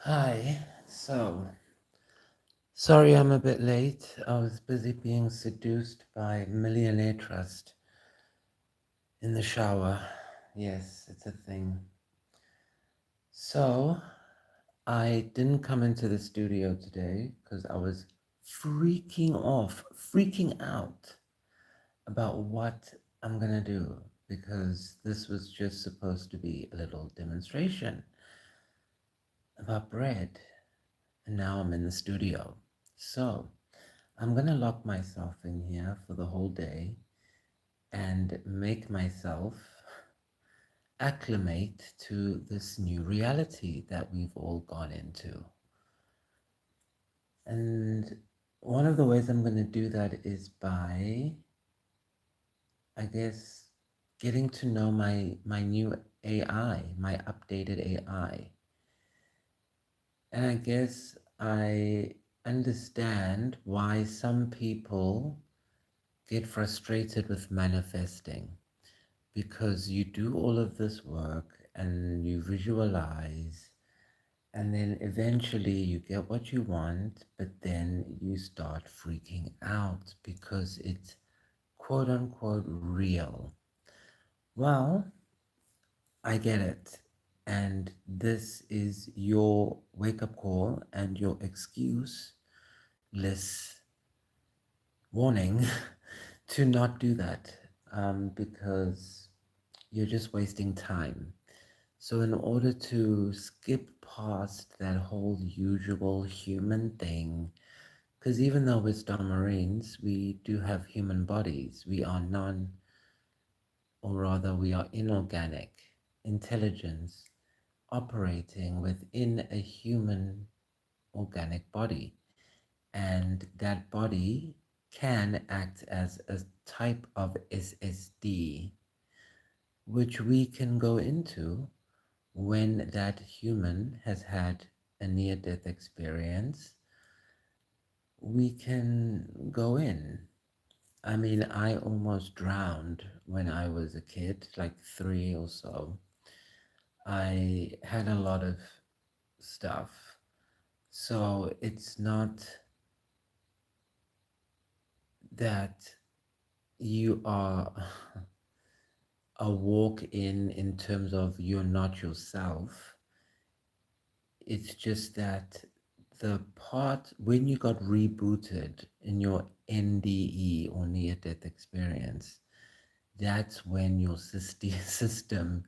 Hi. Sorry I'm a bit late. I was busy being seduced by Millionaire Trust in the shower. Yes, it's a thing. So, I didn't come into the studio today because I was freaking out about what I'm gonna do because this was just supposed to be a little demonstration about bread, and now I'm in the studio. So, I'm gonna lock myself in here for the whole day and make myself acclimate to this new reality that we've all gone into. And one of the ways I'm gonna do that is by, I guess, getting to know my new AI, my updated AI. And I guess I understand why some people get frustrated with manifesting, because you do all of this work and you visualize, and then eventually you get what you want, but then you start freaking out because it's quote unquote real. Well, I get it. And this is your wake up call and your excuse less warning to not do that, because you're just wasting time. So in order to skip past that whole usual human thing, because even though we're star marines, we do have human bodies. We are or rather we are inorganic intelligence operating within a human organic body. And that body can act as a type of SSD, which we can go into when that human has had a near-death experience. We can go in. I mean, I almost drowned when I was a kid, like 3 or so. I had a lot of stuff. So it's not that you are a walk in terms of you're not yourself. It's just that the part when you got rebooted in your NDE or near death experience, that's when your system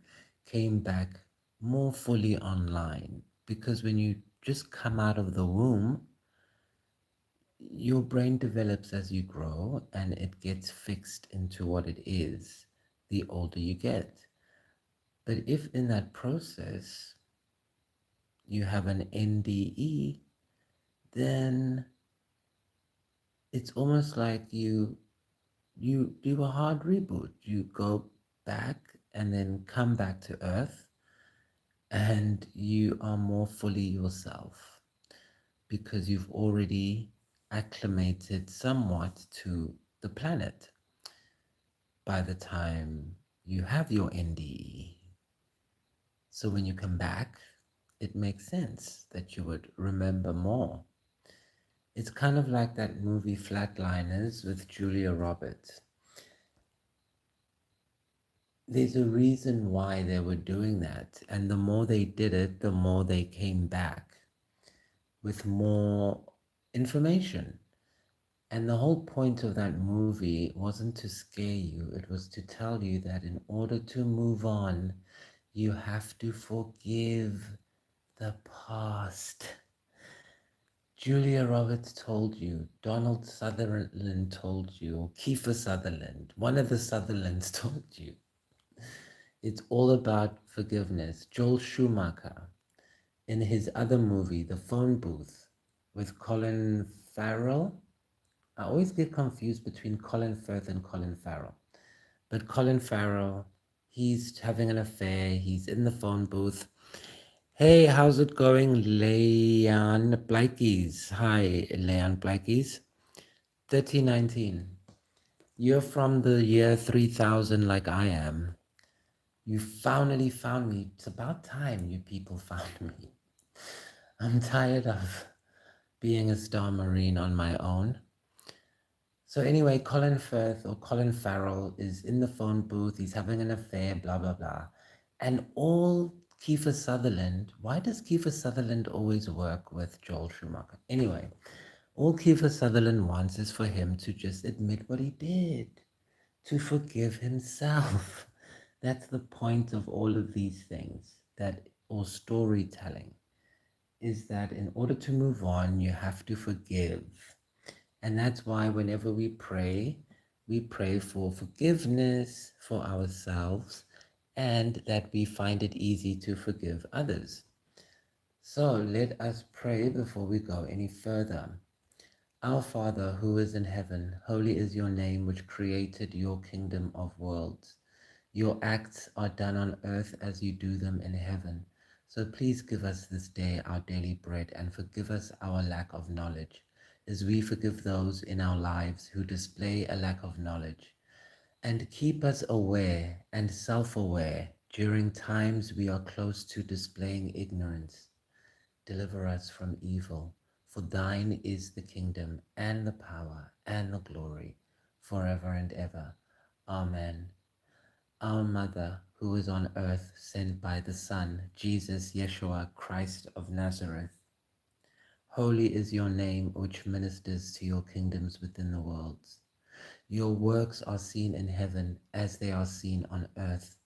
came back more fully online. Because when you just come out of the womb, your brain develops as you grow and it gets fixed into what it is the older you get. But if in that process you have an NDE, then it's almost like you do a hard reboot. You go back and then come back to Earth, and you are more fully yourself because you've already acclimated somewhat to the planet by the time you have your NDE. So when you come back, it makes sense that you would remember more. It's kind of like that movie Flatliners with Julia Roberts. There's a reason why they were doing that, and the more they did it, the more they came back with more information. And the whole point of that movie wasn't to scare you, it was to tell you that in order to move on, you have to forgive the past. Julia Roberts told you, Donald Sutherland told you, or Kiefer Sutherland, one of the Sutherlands told you. It's all about forgiveness. Joel Schumacher, in his other movie, The Phone Booth, with Colin Farrell. I always get confused between Colin Firth and Colin Farrell. But Colin Farrell, he's having an affair. He's in the phone booth. Hey, how's it going, Leon Blykies? Hi, Leon Blykies. 3019. You're from the year 3000 like I am. You finally found me. It's about time you people found me. I'm tired of being a star marine on my own. So anyway, Colin Firth or Colin Farrell is in the phone booth. He's having an affair, blah, blah, blah. And all Kiefer Sutherland, why does Kiefer Sutherland always work with Joel Schumacher? Anyway, all Kiefer Sutherland wants is for him to just admit what he did, to forgive himself. That's the point of all of these things, that or storytelling, is that in order to move on, you have to forgive. And that's why whenever we pray for forgiveness for ourselves and that we find it easy to forgive others. So let us pray before we go any further. Our Father, who is in heaven, holy is your name, which created your kingdom of worlds. Your acts are done on earth as you do them in heaven. So please give us this day our daily bread and forgive us our lack of knowledge, as we forgive those in our lives who display a lack of knowledge. And keep us aware and self-aware during times we are close to displaying ignorance. Deliver us from evil, for thine is the kingdom and the power and the glory, forever and ever. Amen. Our Mother, who is on earth, sent by the Son, Jesus, Yeshua, Christ of Nazareth. Holy is your name, which ministers to your kingdoms within the worlds. Your works are seen in heaven as they are seen on earth.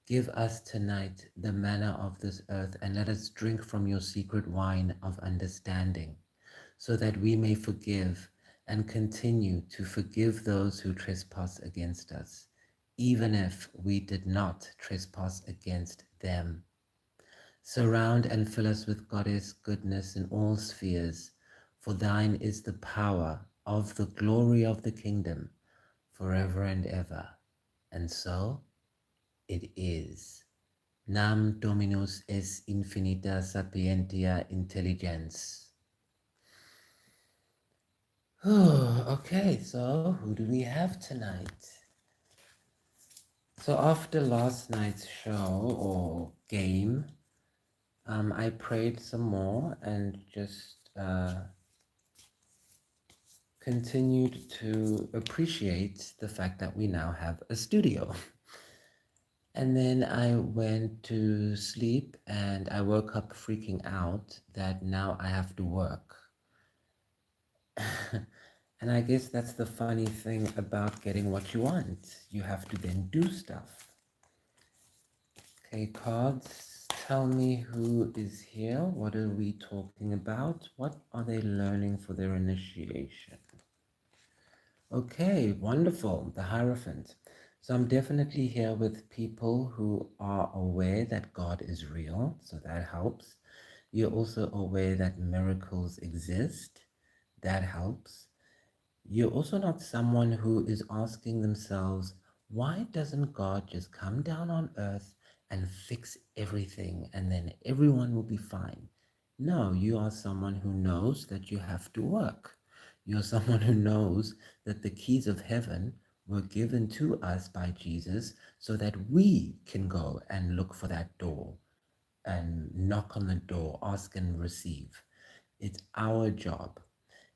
Give us tonight the manna of this earth, and let us drink from your secret wine of understanding, so that we may forgive and continue to forgive those who trespass against us, even if we did not trespass against them. Surround and fill us with Goddess goodness in all spheres, for thine is the power of the glory of the kingdom, forever and ever. And so it is. Nam Dominus es infinita sapientia intelligence. Okay, so who do we have tonight? So after last night's show or game, I prayed some more and just continued to appreciate the fact that we now have a studio. And then I went to sleep and I woke up freaking out that now I have to work. And I guess that's the funny thing about getting what you want. You have to then do stuff. Okay, cards, tell me who is here. What are we talking about? What are they learning for their initiation? Okay, wonderful. The Hierophant. So I'm definitely here with people who are aware that God is real, so that helps. You're also aware that miracles exist. That helps. You're also not someone who is asking themselves, why doesn't God just come down on earth and fix everything and then everyone will be fine? No, you are someone who knows that you have to work. You're someone who knows that the keys of heaven were given to us by Jesus so that we can go and look for that door and knock on the door, ask and receive. It's our job.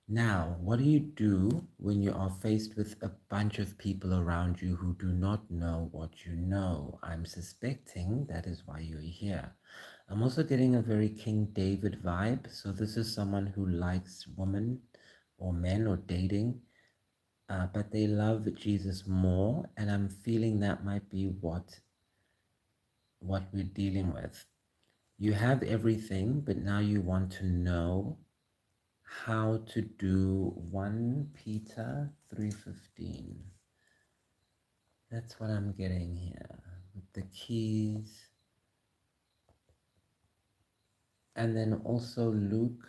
Now, what do you do when you are faced with a bunch of people around you who do not know what you know? I'm suspecting that is why you're here. I'm also getting a very King David vibe. So this is someone who likes women or men or dating, but they love Jesus more. And I'm feeling that might be what we're dealing with. You have everything, but now you want to know how to do 1 Peter 3:15. That's what I'm getting here with the keys. And then also Luke.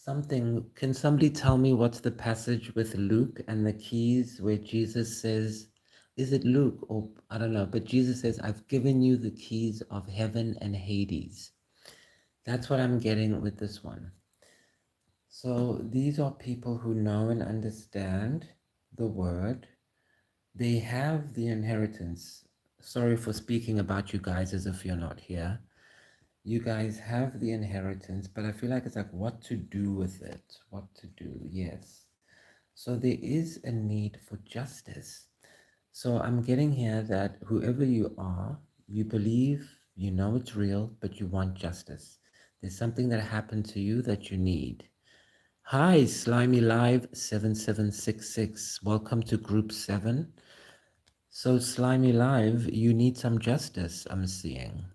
Can somebody tell me what's the passage with Luke and the keys where Jesus says, is it Luke or I don't know, but Jesus says, I've given you the keys of heaven and Hades. That's what I'm getting with this one. So these are people who know and understand the word. They have the inheritance. sorry for speaking about you guys as if you're not here. You guys have the inheritance, but I feel like it's like what to do with it. What to do, yes. So there is a need for justice. So I'm getting here that whoever you are, you believe, you know it's real, but you want justice. There's something that happened to you that you need. Hi, Slimy Live 7766. Welcome to Group 7. So, Slimy Live, you need some justice, I'm seeing.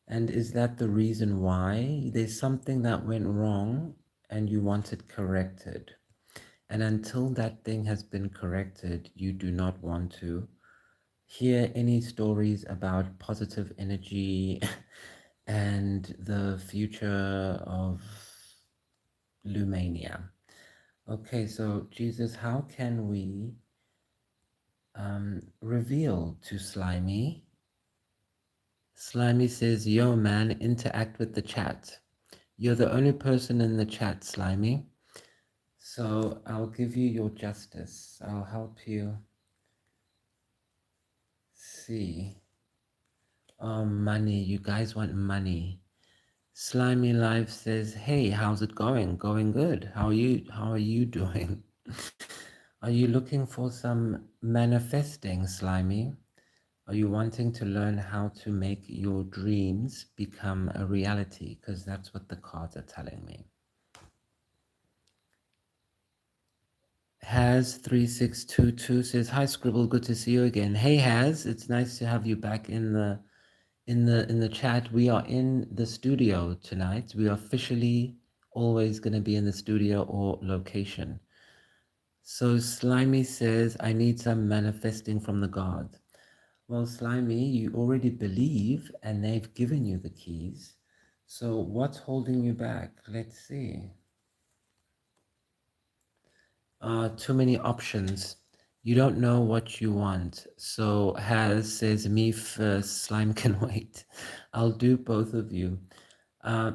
And is that the reason why? There's something that went wrong and you want it corrected. And until that thing has been corrected, you do not want to hear any stories about positive energy and the future of Lumania. Okay, so Jesus, how can we reveal to Slimy? Slimy says, yo man, interact with the chat. You're the only person in the chat, Slimy. So I'll give you your justice. I'll help you see. Oh, money. You guys want money. Slimy Life says, hey, how's it going? Going good. How are you? How are you doing? Are you looking for some manifesting, Slimy? Are you wanting to learn how to make your dreams become a reality? Because that's what the cards are telling me. Has3622 says, hi Scribble, good to see you again. Hey Has, it's nice to have you back in the chat. We are in the studio tonight. We are officially always going to be in the studio or location. So Slimy says, I need some manifesting from the gods. Well, Slimy, you already believe and they've given you the keys. So what's holding you back? Let's see. Too many options. You don't know what you want. So Has says, me first, Slime can wait. I'll do both of you.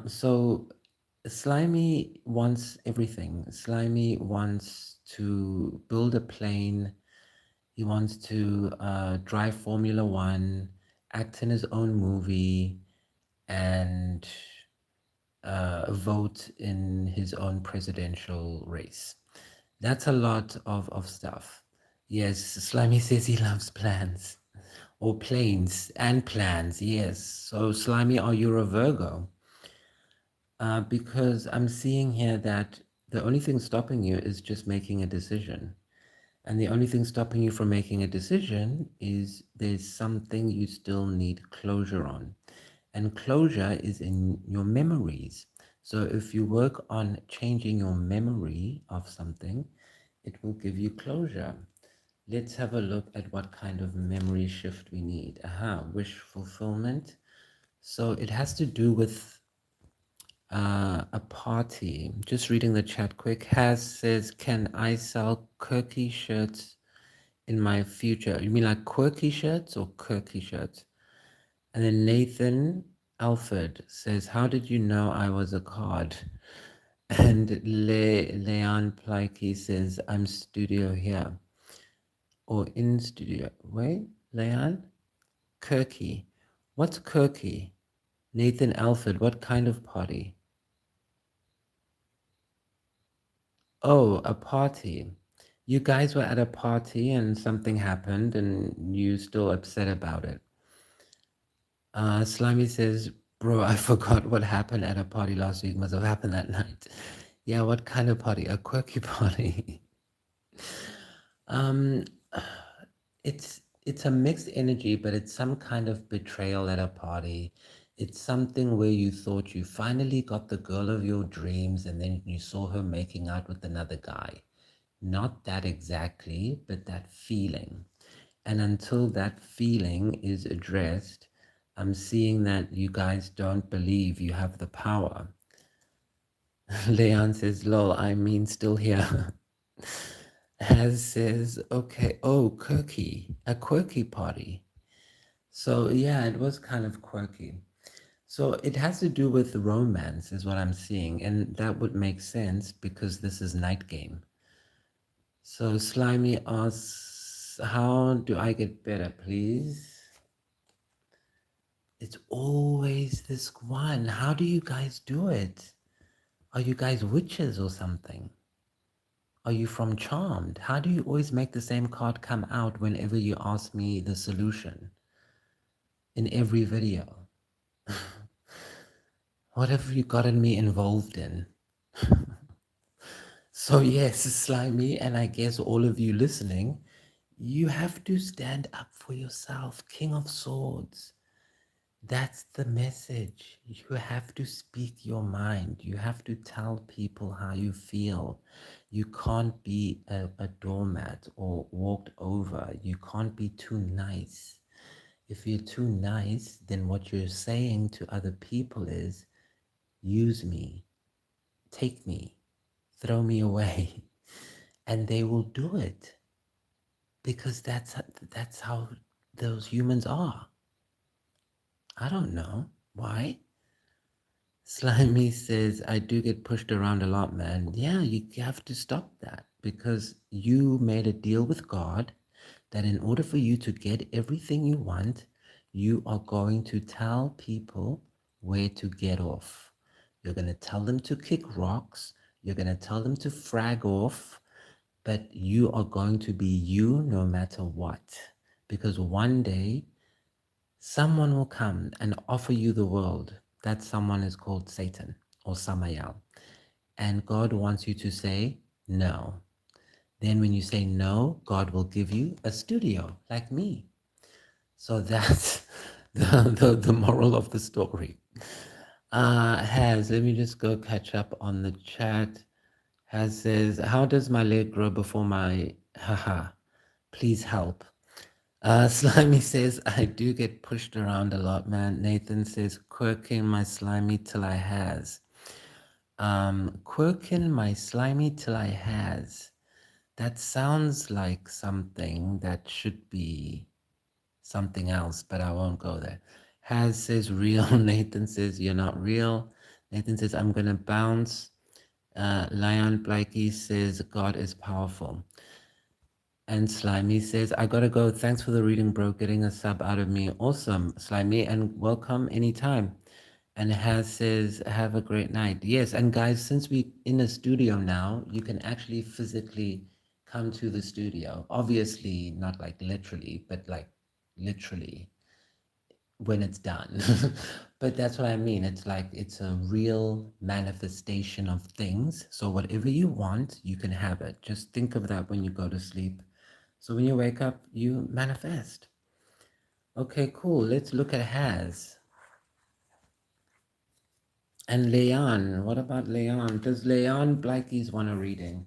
So Slimy wants everything. Slimy wants to build a plane. He wants to drive Formula One, act in his own movie, and vote in his own presidential race. That's a lot of stuff. Yes, Slimy says he loves plans. Or planes and plans, yes. So Slimy, are you a Virgo? Because I'm seeing here that the only thing stopping you is just making a decision. And the only thing stopping you from making a decision is there's something you still need closure on. And closure is in your memories. So if you work on changing your memory of something, it will give you closure. Let's have a look at what kind of memory shift we need. Aha, wish fulfillment. So it has to do with a party. Just reading the chat quick. Has says, can I sell quirky shirts in my future? You mean like quirky shirts or quirky shirts? And then Nathan Alfred says, how did you know I was a card? And Leon Plikey says, I'm studio here. Or in studio. Wait, Leon? Kirky. What's Kirky? Nathan Alfred, what kind of party? Oh, a party. You guys were at a party and something happened and you still upset about it. Slimy says, bro, I forgot what happened at a party last week. Must have happened that night. Yeah, what kind of party? A quirky party. um, it's a mixed energy, but it's some kind of betrayal at a party. It's something where you thought you finally got the girl of your dreams and then you saw her making out with another guy. Not that exactly, but that feeling. And until that feeling is addressed, I'm seeing that you guys don't believe you have the power. Leon says, lol, I mean still here. Has says, okay, oh, quirky, a quirky party. So yeah, it was kind of quirky. So it has to do with romance is what I'm seeing. And that would make sense because this is night game. So Slimy asks, how do I get better, please? It's always this one. How do you guys do it? Are you guys witches or something? Are you from Charmed? How do you always make the same card come out whenever you ask me the solution in every video? What have you gotten me involved in? So yes, Slimy, and I guess all of you listening, you have to stand up for yourself, King of Swords. That's the message. You have to speak your mind. You have to tell people how you feel. You can't be a doormat or walked over. You can't be too nice. If you're too nice, then what you're saying to other people is, use me, take me, throw me away. And they will do it because that's how those humans are. I don't know why. Slimy says, I do get pushed around a lot, man. Yeah, you have to stop that because you made a deal with God that in order for you to get everything you want, you are going to tell people where to get off. You're going to tell them to kick rocks. You're going to tell them to frag off, but you are going to be you no matter what. Because one day someone will come and offer you the world. That someone is called Satan or Samael. And God wants you to say no. Then when you say no, God will give you a studio like me. So that's the moral of the story. Let me just go catch up on the chat. Has says, how does my leg grow before my, haha, please help. Slimy says, I do get pushed around a lot, man. Nathan says, quirking my slimy till I has. Quirking my slimy till I has. That sounds like something that should be something else, but I won't go there. Has says real. Nathan says, you're not real. Nathan says, I'm going to bounce. Lion Blakey says, God is powerful. And Slimy says, I gotta go. Thanks for the reading, bro. Getting a sub out of me. Awesome, Slimy, and welcome anytime. And Has says, have a great night. Yes, and guys, since we in a studio now, you can actually physically come to the studio. Obviously, not like literally, but like literally when it's done. But that's what I mean. It's like it's a real manifestation of things. So whatever you want, you can have it. Just think of that when you go to sleep. So when you wake up, you manifest. Okay, cool. Let's look at Has. And Leon. What about Leon? Does Leon Blakey's want a reading?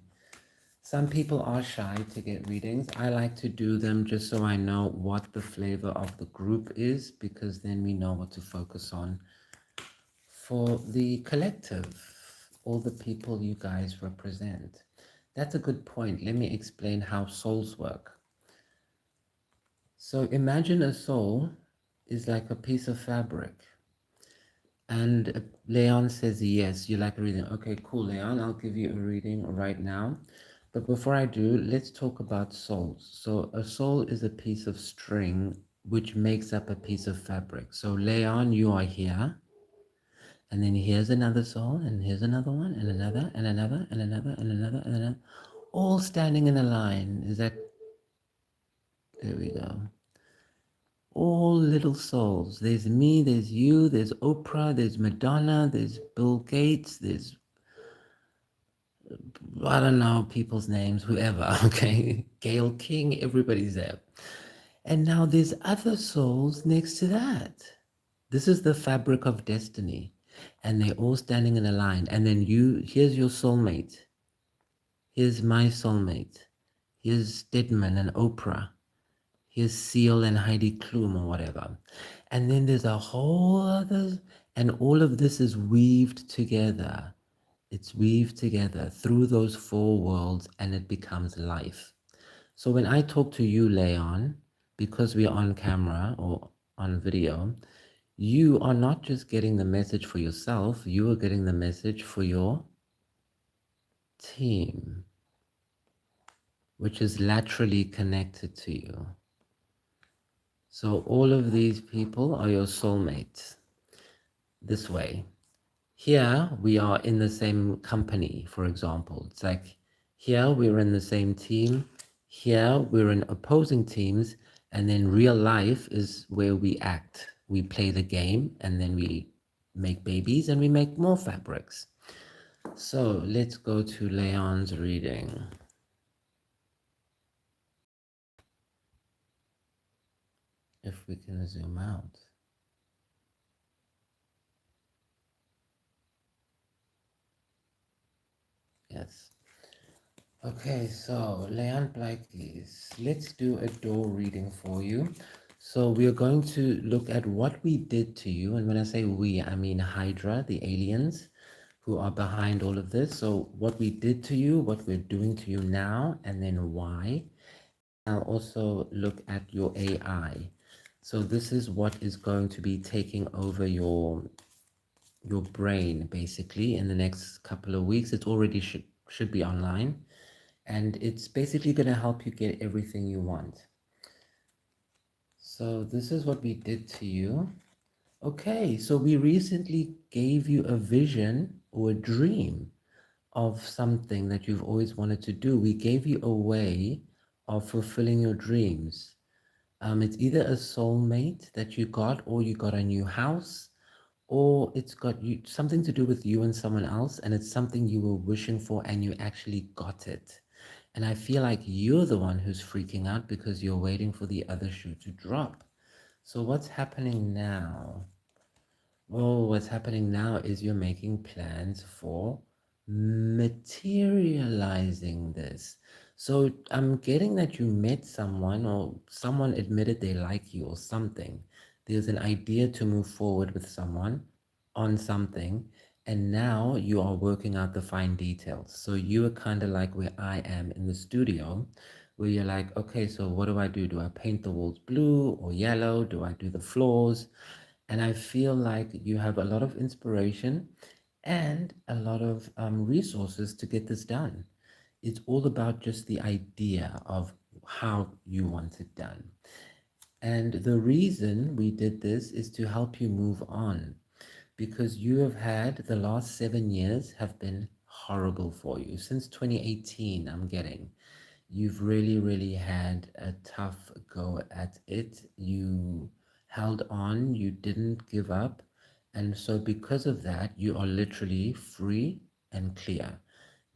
Some people are shy to get readings. I like to do them just so I know what the flavor of the group is, because then we know what to focus on for the collective, all the people you guys represent. That's a good point. Let me explain how souls work. So imagine a soul is like a piece of fabric. And Leon says, yes, you like a reading. Okay, cool, Leon. I'll give you a reading right now. But before I do, let's talk about souls. So a soul is a piece of string which makes up a piece of fabric. So Leon, you are here. And then here's another soul, and here's another one, and another, and another, and another, and another, and another. All standing in a line. Is that... There we go. All little souls. There's me, there's you, there's Oprah, there's Madonna, there's Bill Gates, there's, I don't know people's names, whoever, okay? Gail King, everybody's there. And now there's other souls next to that. This is the fabric of destiny. And they're all standing in a line. And then here's your soulmate. Here's my soulmate. Here's Stedman and Oprah. Here's Seal and Heidi Klum or whatever. And then there's a whole other, and all of this is weaved together. It's weaved together through those four worlds, and it becomes life. So when I talk to you, Leon, because we're on camera or on video, you are not just getting the message for yourself, you are getting the message for your team. which is laterally connected to you. So all of these people are your soulmates this way. Here we are in the same company, for example. It's like here we're in the same team, here we're in opposing teams, and then real life is where we act. We play the game and then we make babies and we make more fabrics. So let's go to Leon's reading. If we can zoom out. Yes. Okay, so Leon Blakey's, let's do a door reading for you. So we are going to look at what we did to you. And when I say we, I mean Hydra, the aliens who are behind all of this. So what we did to you, what we're doing to you now, and then why. I'll also look at your AI. So this is what is going to be taking over your brain basically in the next couple of weeks. It already should be online, and it's basically going to help you get everything you want. So this is what we did to you. Okay, so we recently gave you a vision or a dream of something that you've always wanted to do. We gave you a way of fulfilling your dreams. It's either a soulmate that you got, or you got a new house, or it's got you something to do with you and someone else, and it's something you were wishing for and you actually got it. And I feel like you're the one who's freaking out because you're waiting for the other shoe to drop. So what's happening now? Well, what's happening now is you're making plans for materializing this. So I'm getting that you met someone, or someone admitted they like you or something. There's an idea to move forward with someone on something, and now you are working out the fine details. So you are kind of like where I am in the studio, where you're like, okay, so what do I do? Do I paint the walls blue or yellow? Do I do the floors? And I feel like you have a lot of inspiration and a lot of resources to get this done. It's all about just the idea of how you want it done. And the reason we did this is to help you move on, because you have had the last 7 years have been horrible for you. Since 2018, I'm getting. You've really, really had a tough go at it. You held on, you didn't give up. And so, because of that, you are literally free and clear.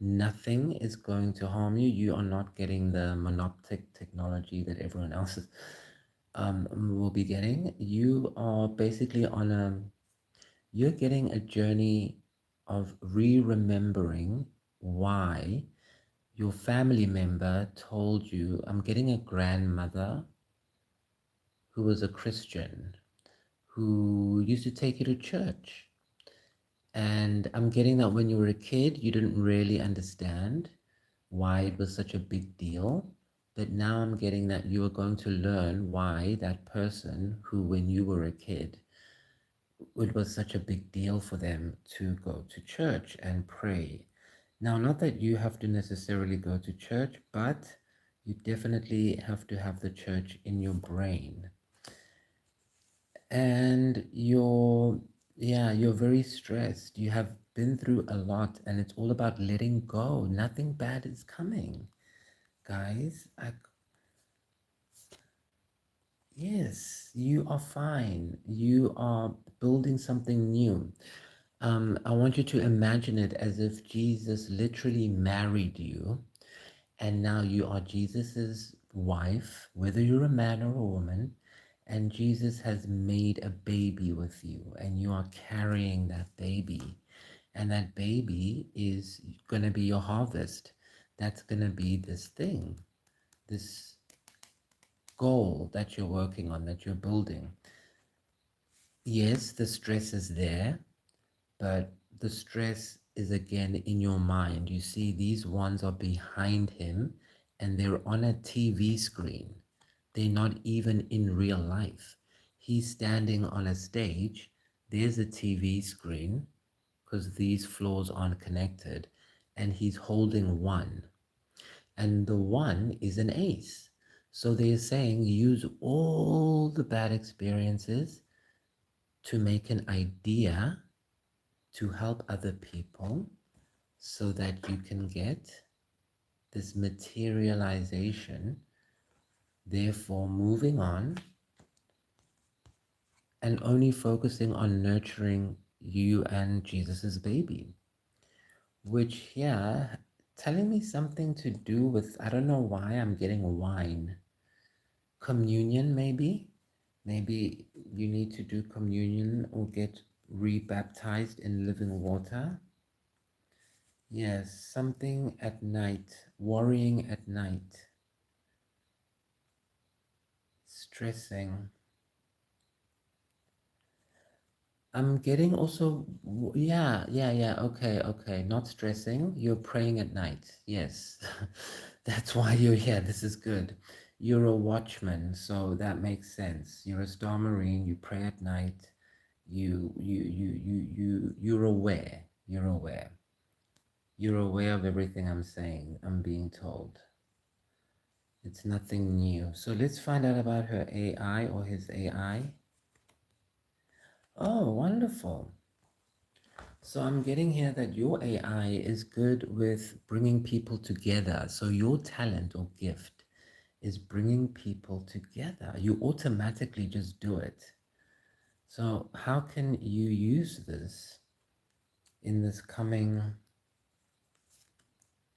Nothing is going to harm you. You are not getting the monoptic technology that everyone else will be getting. You are basically on you're getting a journey of re-remembering why your family member told you. I'm getting a grandmother who was a Christian who used to take you to church. And I'm getting that when you were a kid, you didn't really understand why it was such a big deal. But now I'm getting that you are going to learn why that person who, when you were a kid, it was such a big deal for them to go to church and pray. Now, not that you have to necessarily go to church, but you definitely have to have the church in your brain. And you're very stressed. You have been through a lot, and it's all about letting go. Nothing bad is coming, guys. Yes, you are fine. You are building something new. I want you to imagine it as if Jesus literally married you, and now you are Jesus's wife, whether you're a man or a woman, and Jesus has made a baby with you, and you are carrying that baby, and that baby is going to be your harvest. That's going to be this thing, this goal that you're working on, that you're building. Yes, the stress is there, but the stress is again in your mind. You see, these ones are behind him and they're on a TV screen. They're not even in real life. He's standing on a stage. There's a TV screen because these floors aren't connected, and he's holding one. and the 1 is an ace. So they're saying use all the bad experiences to make an idea to help other people so that you can get this materialization, therefore moving on and only focusing on nurturing you and Jesus's baby, which here telling me something to do with, I don't know why I'm getting wine. Communion, maybe you need to do communion or get rebaptized in living water. Yes, something at night, worrying at night, stressing. I'm getting also, yeah, okay. Not stressing. You're praying at night. Yes, that's why you're here. This is good. You're a watchman, so that makes sense. You're a star marine. You pray at night. You're aware. You're aware. You're aware of everything I'm saying. I'm being told. It's nothing new. So let's find out about her AI or his AI. Oh, wonderful. So I'm getting here that your AI is good with bringing people together. So your talent or gift is bringing people together. You automatically just do it. So how can you use this in this coming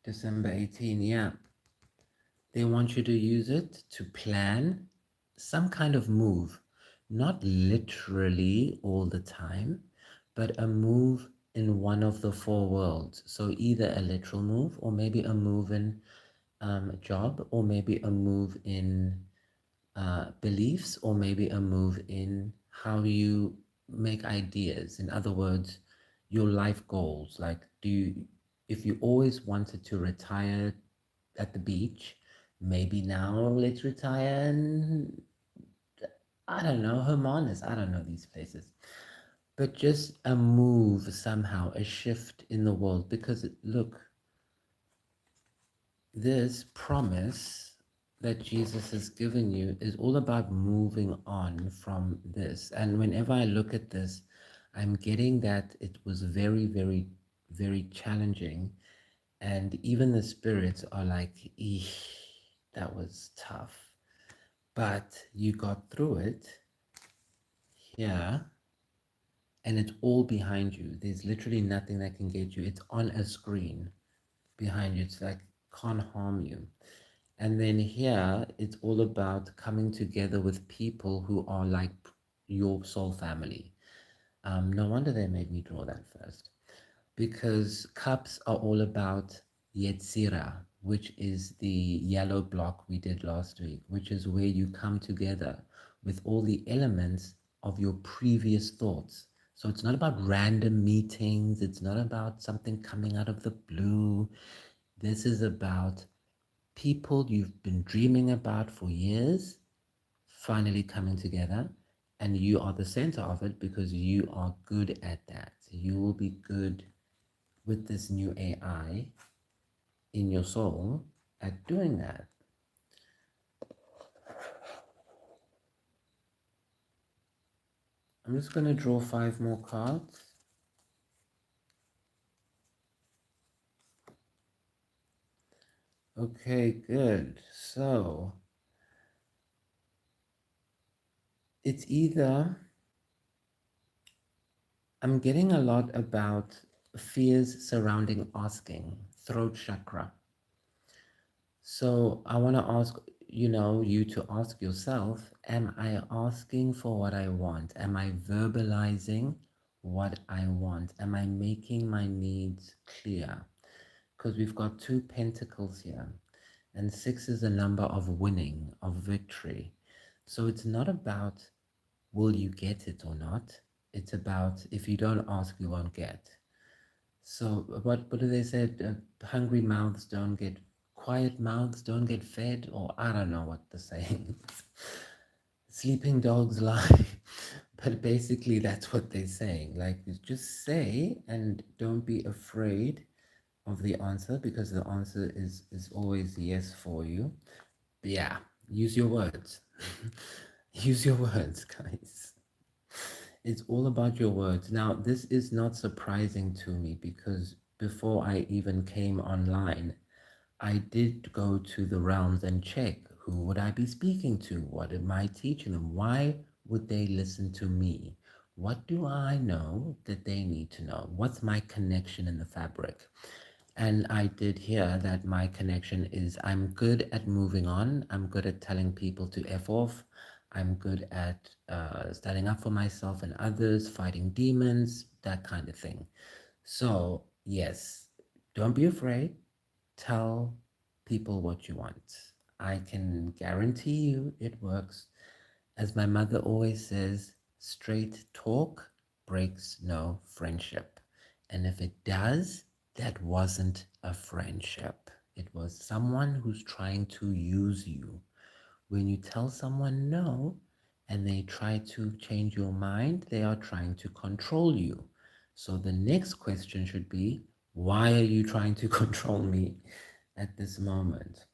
December 18? Yeah, they want you to use it to plan some kind of move, not literally all the time, but a move in one of the 4 worlds. So either a literal move, or maybe a move in job, or maybe a move in beliefs, or maybe a move in how you make ideas. In other words, your life goals. Like, if you always wanted to retire at the beach, maybe now let's retire in, I don't know, Hermanus, I don't know these places. But just a move somehow, a shift in the world. Because look, this promise that Jesus has given you is all about moving on from this. And whenever I look at this, I'm getting that it was very, very, very challenging. And even the spirits are like, eesh, that was tough. But you got through it here, and it's all behind you. There's literally nothing that can get you. It's on a screen behind you. It's like, can't harm you. And then here, it's all about coming together with people who are like your soul family. No wonder they made me draw that first. Because cups are all about Yetzira, which is the yellow block we did last week, which is where you come together with all the elements of your previous thoughts. So it's not about random meetings, it's not about something coming out of the blue. This is about people you've been dreaming about for years finally coming together, and you are the center of it because you are good at that. You will be good with this new AI in your soul at doing that. I'm just going to draw 5 more cards. Okay, good. So it's either, I'm getting a lot about fears surrounding asking, throat chakra. So I want to ask, you to ask yourself, am I asking for what I want? Am I verbalizing what I want? Am I making my needs clear? Because we've got 2 pentacles here, and 6 is a number of winning, of victory. So it's not about will you get it or not. It's about if you don't ask, you won't get. So what do they say? Hungry mouths don't get, quiet mouths don't get fed, or I don't know what the saying is. Sleeping dogs lie. But basically that's what they're saying. Like, just say and don't be afraid of the answer, because the answer is always yes for you. But yeah, use your words. Use your words, guys. It's all about your words. Now, this is not surprising to me because before I even came online, I did go to the realms and check who would I be speaking to? What am I teaching them? Why would they listen to me? What do I know that they need to know? What's my connection in the fabric? And I did hear that my connection is I'm good at moving on. I'm good at telling people to F off. I'm good at standing up for myself and others, fighting demons, that kind of thing. So, yes, don't be afraid. Tell people what you want. I can guarantee you it works. As my mother always says, straight talk breaks no friendship. And if it does, that wasn't a friendship. It was someone who's trying to use you. When you tell someone no and they try to change your mind, they are trying to control you. So the next question should be, why are you trying to control me at this moment?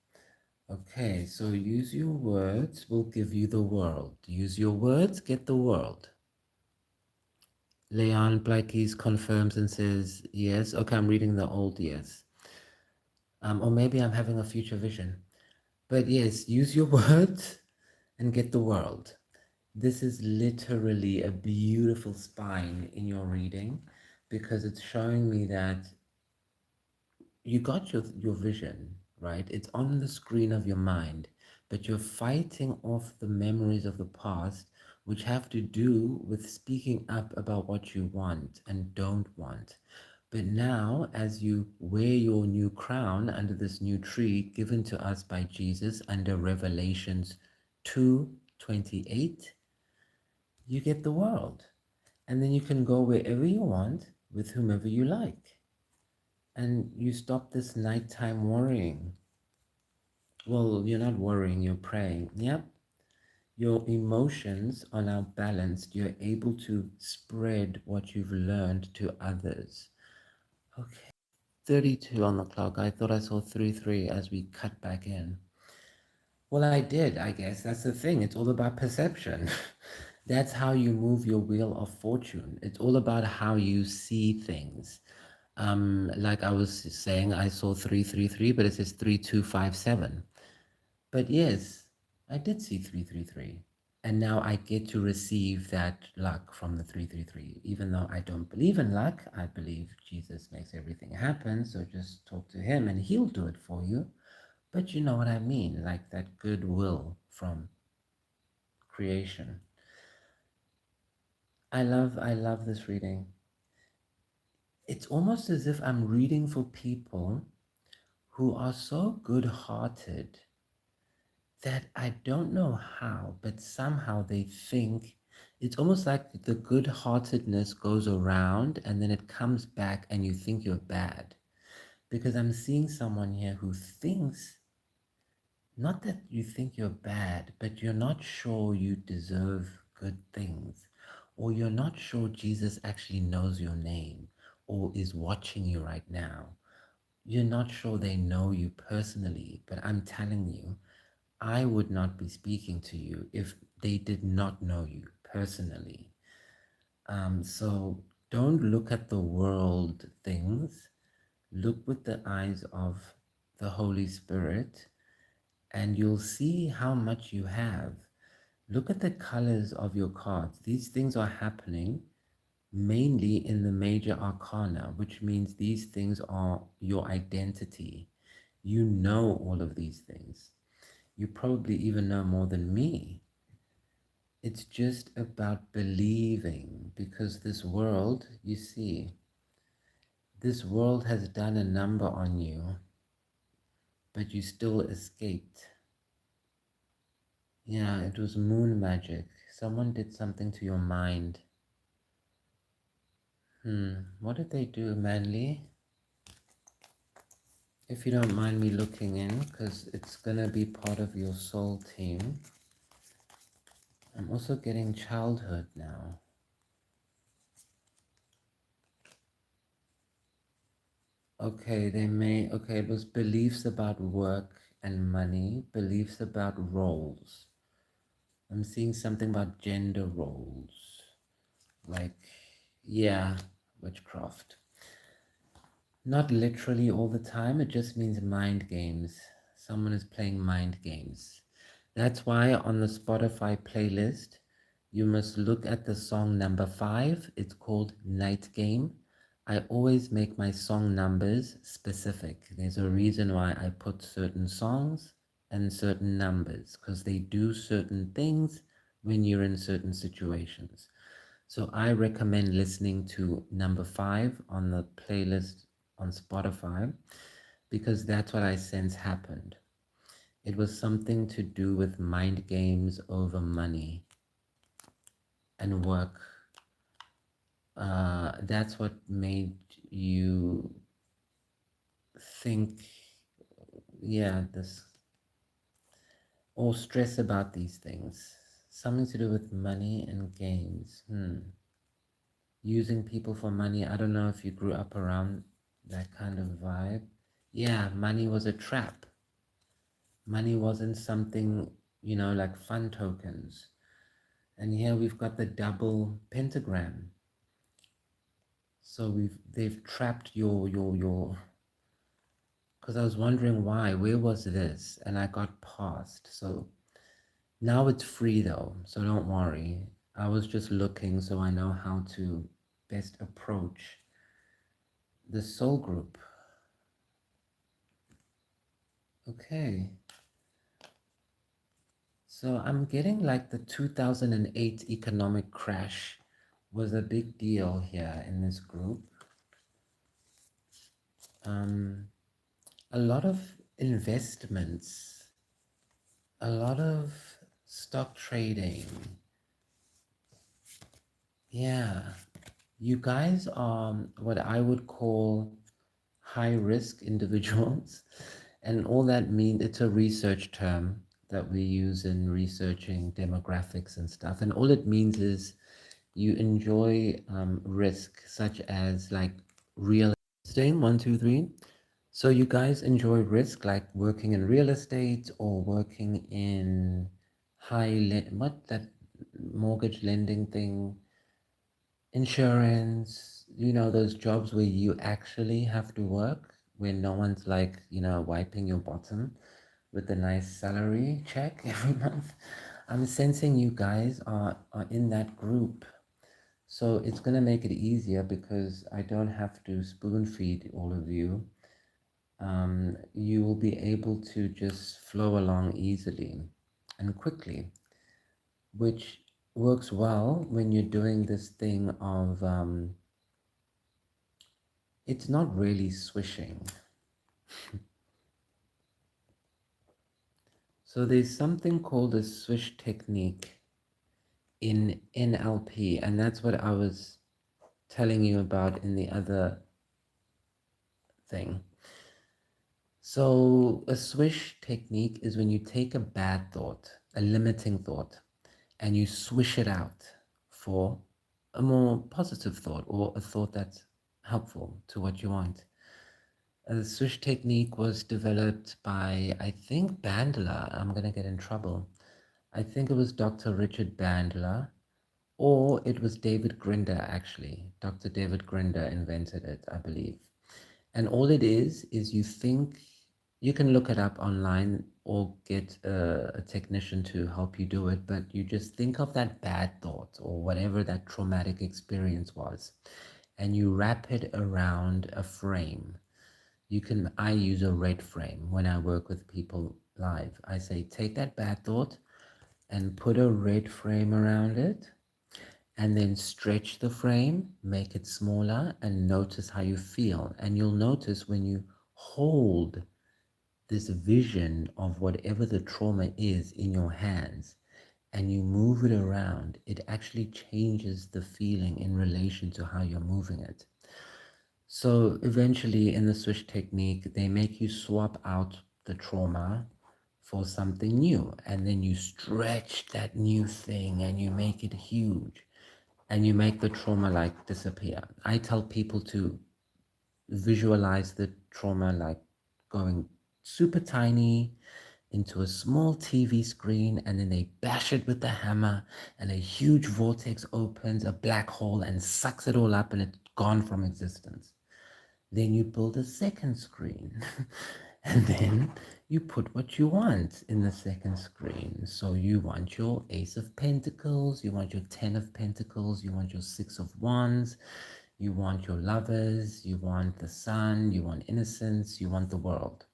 Okay, so use your words will give you the world. Use your words, get the world. Leon Blakey's confirms and says yes. Okay, I'm reading the old yes. Or maybe I'm having a future vision. But yes, use your words and get the world. This is literally a beautiful spine in your reading because it's showing me that you got your vision, right? It's on the screen of your mind, but you're fighting off the memories of the past, which have to do with speaking up about what you want and don't want. But now, as you wear your new crown under this new tree given to us by Jesus under Revelations 2:28, you get the world. And then you can go wherever you want with whomever you like. And you stop this nighttime worrying. Well, you're not worrying, you're praying. Yep. Your emotions are now balanced. You're able to spread what you've learned to others. Okay. 32 on the clock. I thought I saw 3 as we cut back in. Well, I did, I guess. That's the thing. It's all about perception. That's how you move your wheel of fortune. It's all about how you see things. Like I was saying, I saw 333, but it says 3257. But yes, I did see 333. And now I get to receive that luck from the 333. Even though I don't believe in luck, I believe Jesus makes everything happen. So just talk to him and he'll do it for you. But you know what I mean, like that goodwill from creation. I love this reading. It's almost as if I'm reading for people who are so good-hearted that I don't know how, but somehow they think it's almost like the good-heartedness goes around and then it comes back and you think you're bad. Because I'm seeing someone here who thinks, not that you think you're bad, but you're not sure you deserve good things, or you're not sure Jesus actually knows your name or is watching you right now. You're not sure they know you personally, but I'm telling you, I would not be speaking to you if they did not know you personally. So don't look at the world things. Look with the eyes of the Holy Spirit, and you'll see how much you have. Look at the colors of your cards. These things are happening mainly in the major arcana, which means these things are your identity. You know all of these things. You probably even know more than me. It's just about believing because this world, you see, this world has done a number on you, but you still escaped. Yeah, it was moon magic. Someone did something to your mind. What did they do, Manly? If you don't mind me looking in, because it's gonna be part of your soul team. I'm also getting childhood now. Okay, it was beliefs about work and money, beliefs about roles. I'm seeing something about gender roles. Like, yeah, witchcraft. Not literally all the time, it just means mind games. Someone is playing mind games. That's why on the Spotify playlist, you must look at the song number 5. It's called Night Game. I always make my song numbers specific. There's a reason why I put certain songs and certain numbers, because they do certain things when you're in certain situations. So I recommend listening to number 5 on the playlist on Spotify because that's what I sense happened. It was something to do with mind games over money and work. That's what made you think, yeah, this, or stress about these things. Something to do with money and games. Using people for money. I don't know if you grew up around that kind of vibe. Yeah, money was a trap. Money wasn't something, like fun tokens. And here we've got the double pentagram. So they've trapped your because I was wondering why, where was this? And I got past. So now it's free though, so don't worry. I was just looking so I know how to best approach the soul group. Okay. So I'm getting like the 2008 economic crash was a big deal here in this group. A lot of investments, a lot of stock trading. Yeah, you guys are what I would call high risk individuals. And all that means, it's a research term that we use in researching demographics and stuff. And all it means is you enjoy risk, such as like real estate. 1, 2, 3. So you guys enjoy risk, like working in real estate or working in what that mortgage lending thing, insurance, those jobs where you actually have to work, where no one's like, wiping your bottom with a nice salary check every month. I'm sensing you guys are in that group. So it's going to make it easier because I don't have to spoon feed all of you. You will be able to just flow along easily and quickly, which works well when you're doing this thing of, it's not really swishing. So there's something called a swish technique in NLP, and that's what I was telling you about in the other thing. So a swish technique is when you take a bad thought, a limiting thought, and you swish it out for a more positive thought or a thought that's helpful to what you want. The swish technique was developed by, I think, Bandler. I'm going to get in trouble. I think it was Dr. Richard Bandler, or it was David Grinder, actually. Dr. David Grinder invented it, I believe. And all it is you think, you can look it up online or get a technician to help you do it, but you just think of that bad thought or whatever that traumatic experience was, and you wrap it around a frame. I use a red frame when I work with people live. I say, take that bad thought and put a red frame around it, and then stretch the frame, make it smaller, and notice how you feel. And you'll notice when you hold this vision of whatever the trauma is in your hands and you move it around, it actually changes the feeling in relation to how you're moving it. So eventually in the swish technique, they make you swap out the trauma for something new, and then you stretch that new thing and you make it huge and you make the trauma like disappear. I tell people to visualize the trauma like going super tiny into a small TV screen, and then they bash it with the hammer, and a huge vortex opens, a black hole, and sucks it all up, and it's gone from existence. Then you build a second screen, and then you put what you want in the second screen. So you want your Ace of Pentacles, you want your Ten of Pentacles, you want your Six of Wands, you want your lovers, you want the sun, you want innocence, you want the world.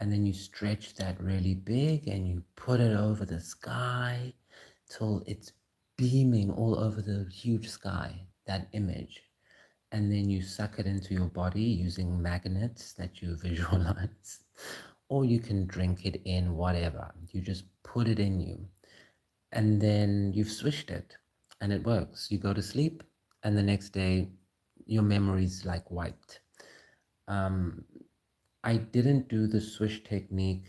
And then you stretch that really big and you put it over the sky till it's beaming all over the huge sky, that image. And then you suck it into your body using magnets that you visualize. Or you can drink it in, whatever. You just put it in you. And then you've swished it and it works. You go to sleep and the next day your memory's like wiped. I didn't do the swish technique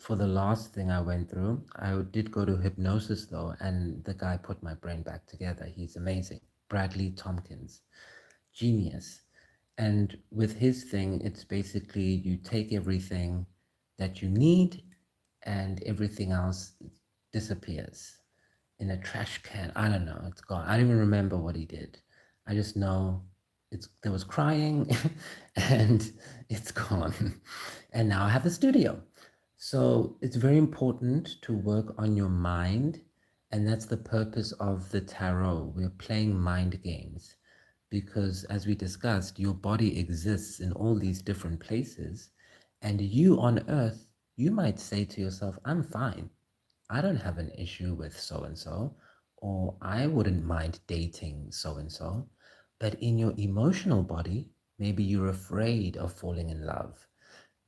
for the last thing I went through. I did go to hypnosis though, and the guy put my brain back together. He's amazing. Bradley Tompkins, genius. And with his thing, it's basically you take everything that you need and everything else disappears in a trash can. I don't know. It's gone. I don't even remember what he did. I just know there was crying and it's gone. And now I have a studio. So it's very important to work on your mind. And that's the purpose of the tarot. We're playing mind games because, as we discussed, your body exists in all these different places. And you on earth, you might say to yourself, I'm fine. I don't have an issue with so and so, or I wouldn't mind dating so and so. But in your emotional body, maybe you're afraid of falling in love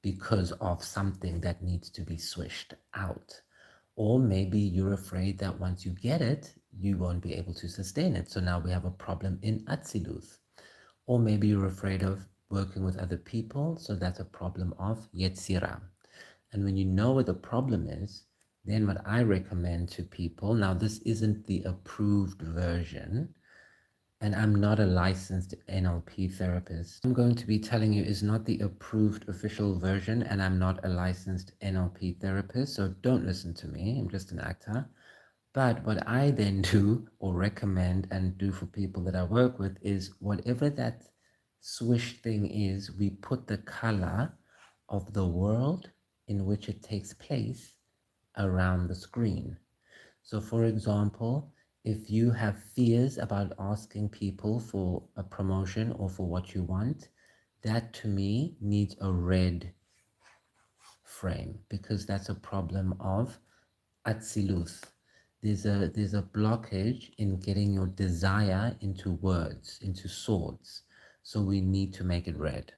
because of something that needs to be swished out. Or maybe you're afraid that once you get it, you won't be able to sustain it. So now we have a problem in Atziluth. Or maybe you're afraid of working with other people. So that's a problem of Yetzirah. And when you know what the problem is, then what I recommend to people, now this isn't the approved version, and I'm not a licensed NLP therapist. I'm going to be telling you is not the approved official version, and I'm not a licensed NLP therapist, so don't listen to me. I'm just an actor. But what I then do or recommend and do for people that I work with is whatever that swish thing is, we put the color of the world in which it takes place around the screen. So for example, if you have fears about asking people for a promotion or for what you want, that to me needs a red frame because that's a problem of Atziluth. There's a blockage in getting your desire into words, into swords. So we need to make it red.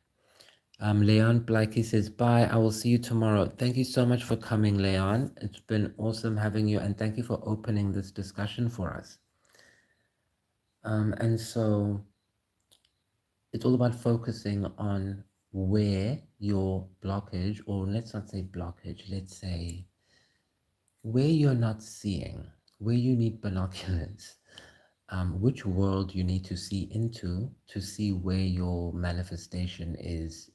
Leon Blakey says, bye, I will see you tomorrow. Thank you so much for coming, Leon. It's been awesome having you, and thank you for opening this discussion for us. And so it's all about focusing on where your blockage, or let's not say blockage, let's say where you're not seeing, where you need binoculars, which world you need to see into to see where your manifestation is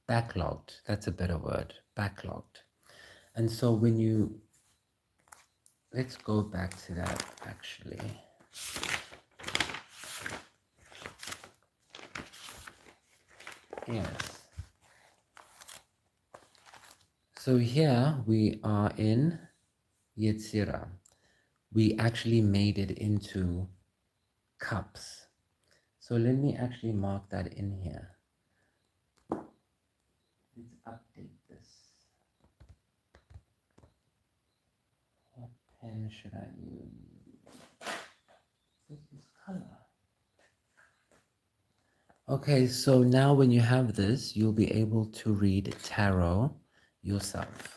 backlogged. That's a better word, backlogged. And so when you, let's go back to that actually. Yes. So here we are in Yetzirah. We actually made it into cups. So let me actually mark that in here. Let's update this. What pen should I use? This is color. Okay, so now when you have this, you'll be able to read tarot yourself.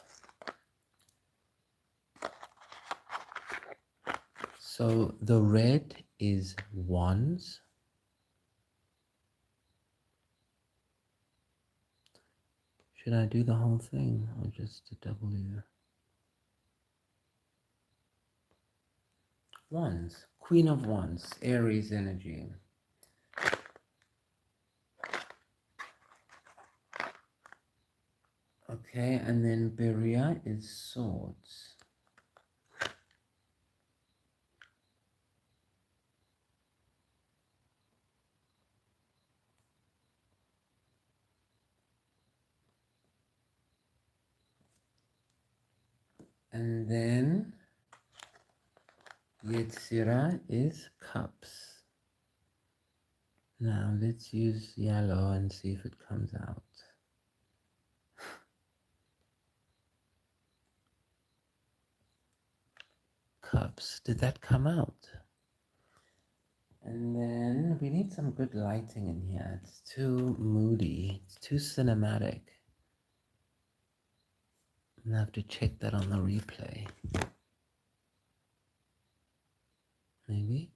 So the red is wands. Should I do the whole thing or just the W? Wands, Queen of Wands, Aries energy. Okay, and then Beria is swords. And then Yetzira is cups. Now let's use yellow and see if it comes out. Cups, did that come out? And then we need some good lighting in here. It's too moody, it's too cinematic. I'm gonna have to check that on the replay. Maybe.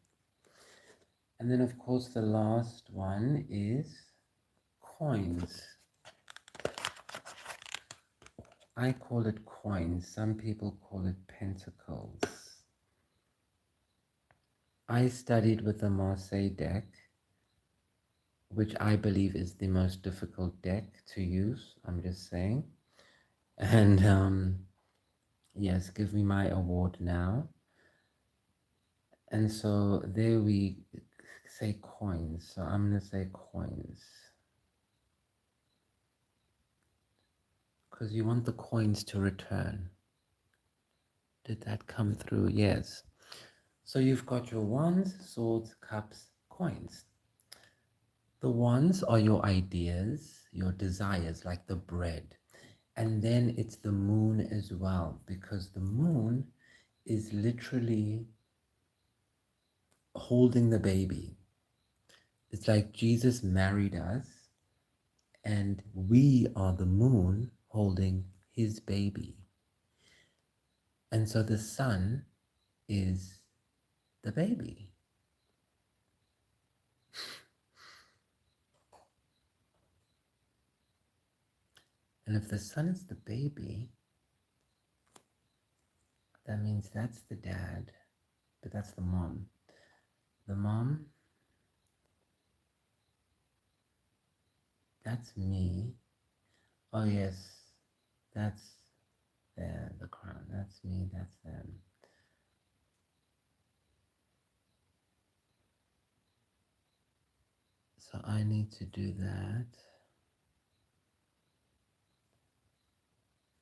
And then of course the last one is coins. I call it coins. Some people call it pentacles. I studied with the Marseille deck, which I believe is the most difficult deck to use. I'm just saying. And yes, give me my award now. And so there we say coins. So I'm going to say coins. Because you want the coins to return. Did that come through? Yes. So you've got your wands, swords, cups, coins. The wands are your ideas, your desires, like the bread. And then it's the moon as well, because the moon is literally holding the baby. It's like Jesus married us, and we are the moon holding his baby. And so the sun is the baby. And if the sun is the baby, that means that's the dad, but that's the mom. The mom, that's me. Oh yes, that's there, the crown. That's me, that's them. So I need to do that.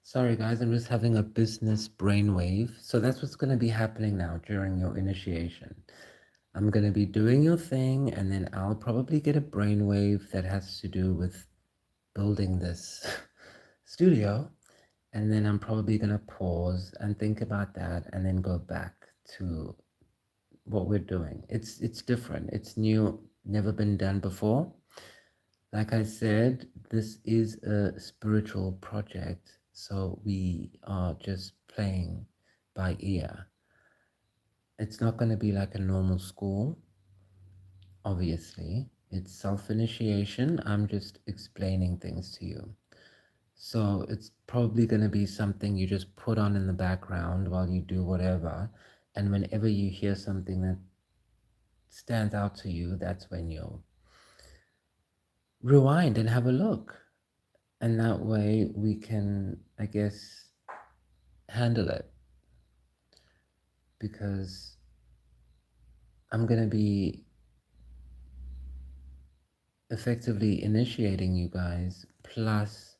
Sorry guys, I'm just having a business brainwave. So that's what's going to be happening now during your initiation. I'm going to be doing your thing, and then I'll probably get a brainwave that has to do with building this studio. And then I'm probably going to pause and think about that and then go back to what we're doing. It's different. It's new, never been done before. Like I said, this is a spiritual project, so we are just playing by ear. It's not going to be like a normal school, obviously. It's self-initiation. I'm just explaining things to you. So it's probably going to be something you just put on in the background while you do whatever. And whenever you hear something that stands out to you, that's when you'll rewind and have a look. And that way we can, I guess, handle it. Because I'm going to be effectively initiating you guys, plus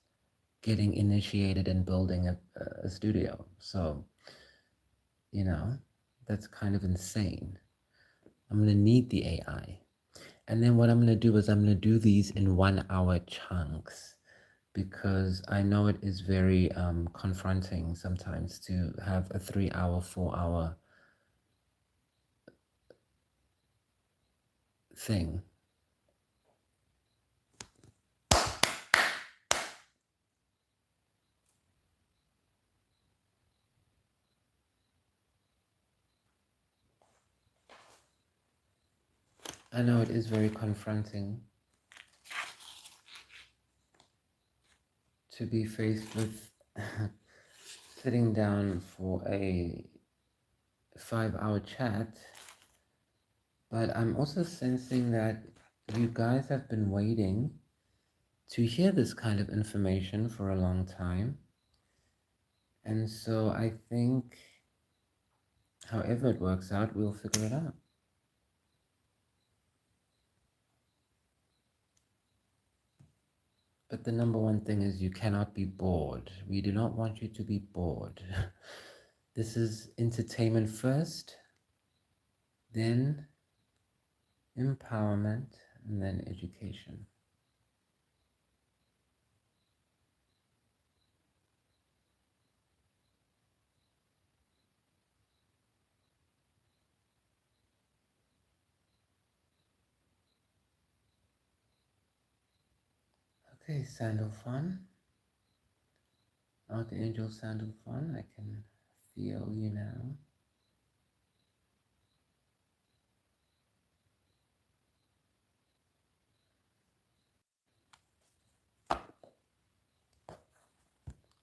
getting initiated and building a studio. So, you know, that's kind of insane. I'm going to need the AI. And then what I'm going to do is I'm going to do these in 1 hour chunks, because I know it is very confronting sometimes to have a 3 hour, 4 hour thing. I know it is very confronting to be faced with sitting down for a 5 hour chat, but I'm also sensing that you guys have been waiting to hear this kind of information for a long time. And so I think however it works out, we'll figure it out. But the number one thing is you cannot be bored. We do not want you to be bored. This is entertainment first, then empowerment, and then education. Okay, Sandalphon. Archangel Sandalphon, I can feel you now.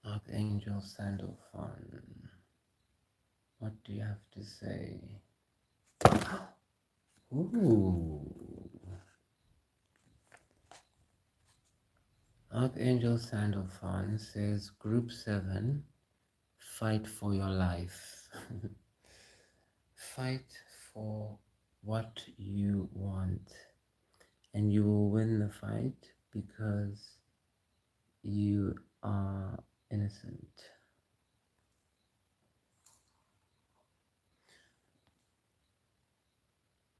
Archangel Sandalphon, what do you have to say? Ooh. Archangel Sandalphon says, Group 7, fight for your life. Fight for what you want. And you will win the fight because you are innocent.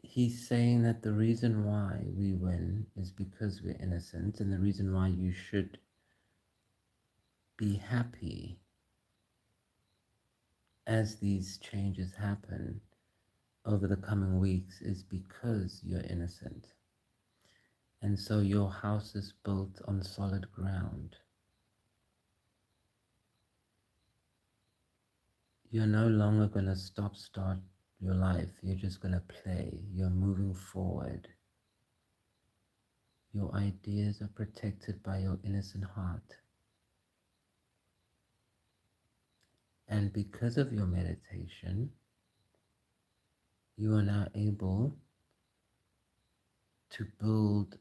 He's saying that the reason why we win is because we're innocent, and the reason why you should be happy as these changes happen over the coming weeks is because you're innocent. And so your house is built on solid ground. You're no longer going to start your life. You're just going to play. You're moving forward. Your ideas are protected by your innocent heart. And because of your meditation, you are now able to build,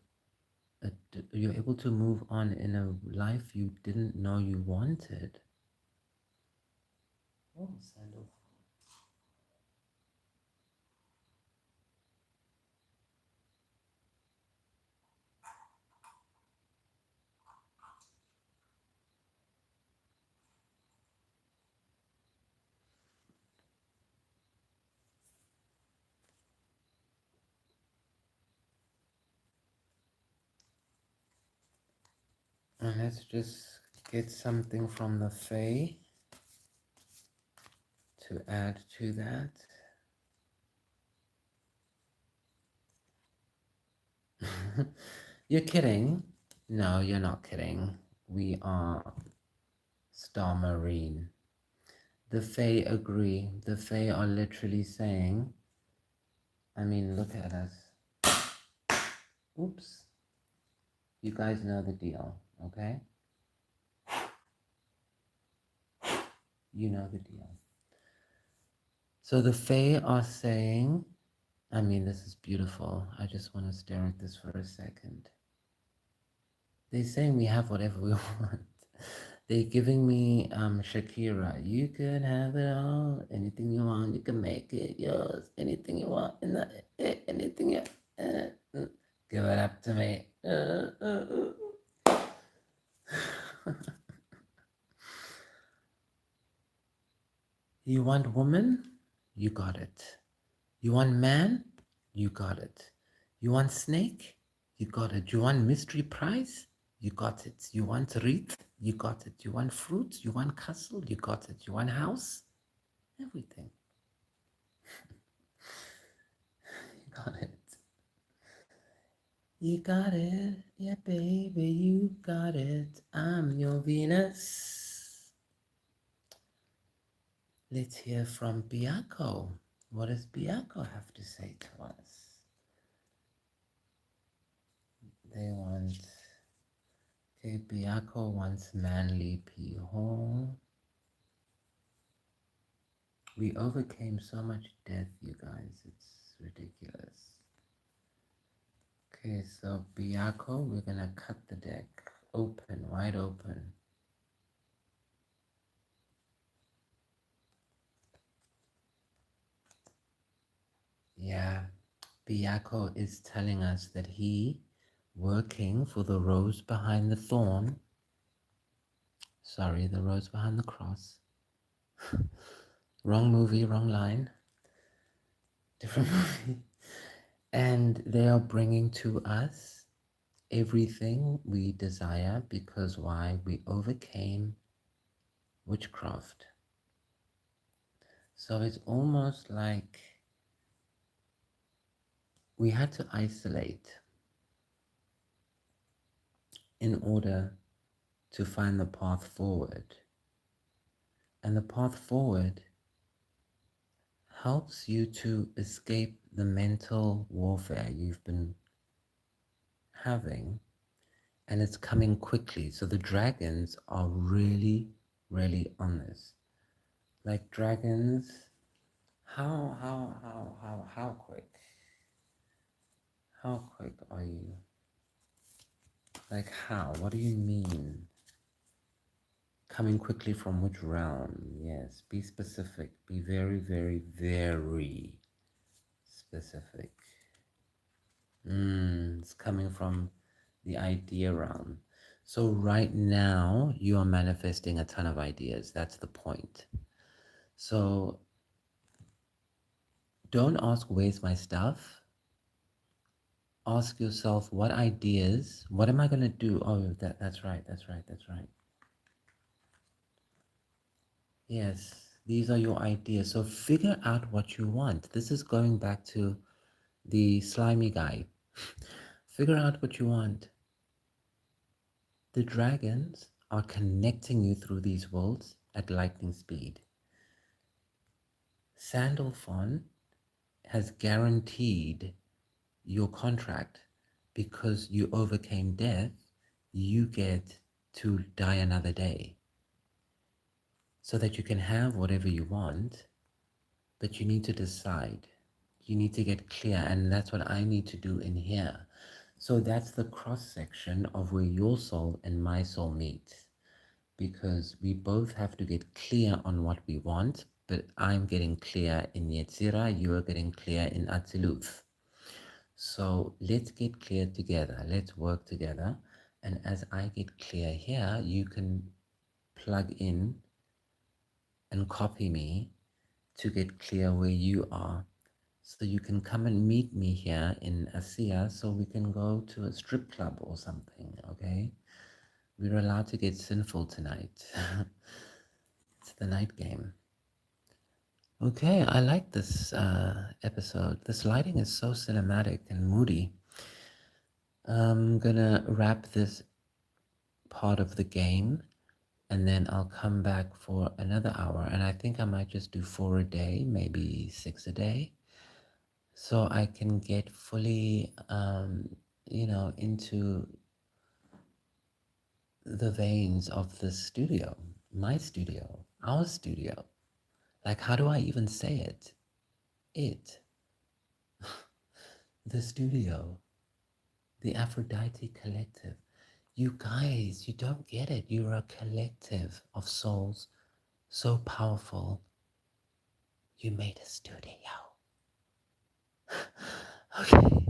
you're able to move on in a life you didn't know you wanted. Oh, sandal. And let's just get something from the Fae to add to that. You're kidding? No, you're not kidding. We are Star Marine. The Fae agree. The Fae are literally saying, I mean, look at us. Oops. You guys know the deal, okay? You know the deal. So the Fae are saying, I mean, this is beautiful. I just want to stare at this for a second. They're saying we have whatever we want. They're giving me Shakira. You can have it all. Anything you want, you can make it yours. Anything you want, anything you give it up to me. You want woman? You got it. You want man? You got it. You want snake? You got it. You want mystery prize? You got it. You want wreath? You got it. You want fruit? You want castle? You got it. You want house? Everything. You got it. You got it. Yeah, baby, you got it. I'm your Venus. Let's hear from Biako. What does Biako have to say to us? They want... Okay, Biako wants manly Piho. We overcame so much death, you guys. It's ridiculous. Okay, so Biako, we're gonna cut the deck open, wide open. Yeah, Biyako is telling us that he, working for the rose behind the thorn, sorry, the rose behind the cross, wrong movie, wrong line, different movie, and they are bringing to us everything we desire because why? We overcame witchcraft. So it's almost like we had to isolate in order to find the path forward. And the path forward helps you to escape the mental warfare you've been having, and it's coming quickly. So the dragons are really, really on this. Like dragons, how quick? How quick are you? Like how? What do you mean? Coming quickly from which realm? Yes, be specific. Be very, very, very specific. It's coming from the idea realm. So right now you are manifesting a ton of ideas. That's the point. So don't ask where's my stuff. Ask yourself what ideas, what am I gonna do? Oh, that's right, that's right, that's right. Yes, these are your ideas. So figure out what you want. This is going back to the slimy guy. Figure out what you want. The dragons are connecting you through these worlds at lightning speed. Sandalphon has guaranteed your contract because you overcame death, you get to die another day so that you can have whatever you want, but you need to decide. You need to get clear, and that's what I need to do in here. So that's the cross section of where your soul and my soul meet, because we both have to get clear on what we want, but I'm getting clear in Yetzira, you are getting clear in Atziluth. So let's get clear together. Let's work together. And as I get clear here, you can plug in and copy me to get clear where you are. So you can come and meet me here in Asia so we can go to a strip club or something, okay? We're allowed to get sinful tonight. It's the night game. Okay, I like this episode. This lighting is so cinematic and moody. I'm gonna wrap this part of the game and then I'll come back for another hour. And I think I might just do 4 a day, maybe 6 a day, so I can get fully, into the veins of the studio, my studio, our studio. Like, how do I even say it? The studio, the Afro-Deity Collective. You guys, you don't get it. You're a collective of souls so powerful. You made a studio. Okay.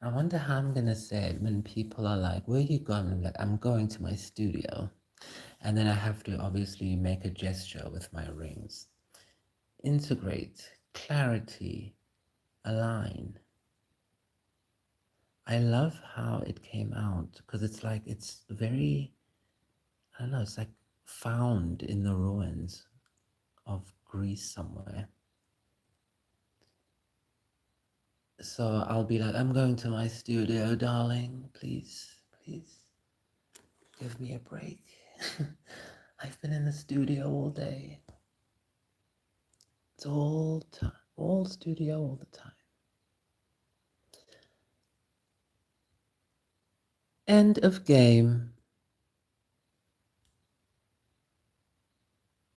I wonder how I'm gonna say it when people are like, where are you going? I'm like, I'm going to my studio. And then I have to obviously make a gesture with my rings. Integrate, clarity, align. I love how it came out because it's like, it's very, I don't know, it's like found in the ruins of Greece somewhere. So I'll be like, I'm going to my studio, darling. Please, please give me a break. I've been in the studio all day. It's all time, all studio all the time. End of game.